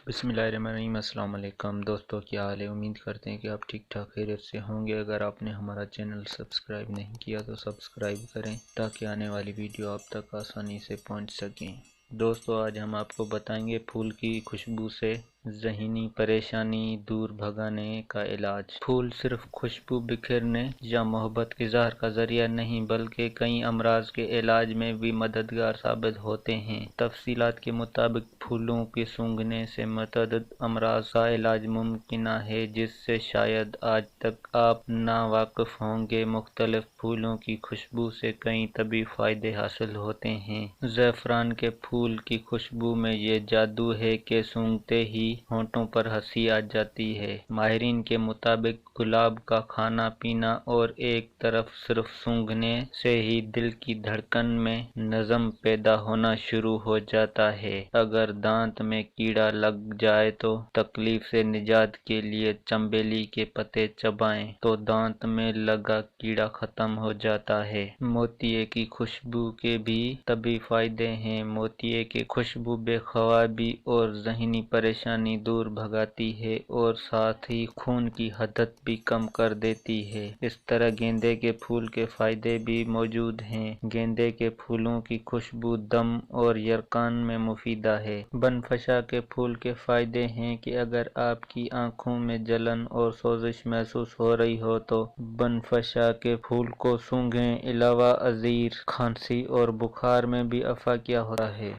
بسم اللہ الرحمن الرحیم۔ السلام علیکم دوستو، کیا حال ہے؟ امید کرتے ہیں کہ آپ ٹھیک ٹھاک خیریت سے ہوں گے۔ اگر آپ نے ہمارا چینل سبسکرائب نہیں کیا تو سبسکرائب کریں تاکہ آنے والی ویڈیو آپ تک آسانی سے پہنچ سکیں۔ دوستو، آج ہم آپ کو بتائیں گے پھول کی خوشبو سے ذہنی پریشانی دور بھگانے کا علاج۔ پھول صرف خوشبو بکھیرنے یا محبت اظہار کا ذریعہ نہیں بلکہ کئی امراض کے علاج میں بھی مددگار ثابت ہوتے ہیں۔ تفصیلات کے مطابق پھولوں کے سونگھنے سے متعدد امراض کا علاج ممکن ہے جس سے شاید آج تک آپ ناواقف ہوں گے۔ مختلف پھولوں کی خوشبو سے کئی طبی فائدے حاصل ہوتے ہیں۔ زعفران کے پھول کی خوشبو میں یہ جادو ہے کہ سونگھتے ہی ہونٹوں پر ہنسی آ جاتی ہے۔ ماہرین کے مطابق گلاب کا کھانا پینا اور ایک طرف صرف سونگھنے سے ہی دل کی دھڑکن میں نظم پیدا ہونا شروع ہو جاتا ہے۔ اگر دانت میں کیڑا لگ جائے تو تکلیف سے نجات کے لیے چنبیلی کے پتے چبائیں تو دانت میں لگا کیڑا ختم ہو جاتا ہے۔ موتیے کی خوشبو کے بھی طبی فائدے ہیں۔ موتیے کی خوشبو بے خوابی اور ذہنی پریشانی دور بھگاتی ہے اور ساتھ ہی خون کی حدت بھی کم کر دیتی ہے۔ اس طرح گیندے کے پھول کے فائدے بھی موجود ہیں۔ گیندے کے پھولوں کی خوشبو دم اور یرقان میں مفیدہ ہے۔ بنفشا کے پھول کے فائدے ہیں کہ اگر آپ کی آنکھوں میں جلن اور سوزش محسوس ہو رہی ہو تو بنفشا کے پھول کو سونگھیں۔ علاوہ ازیں کھانسی اور بخار میں بھی افعی ہوتا ہے۔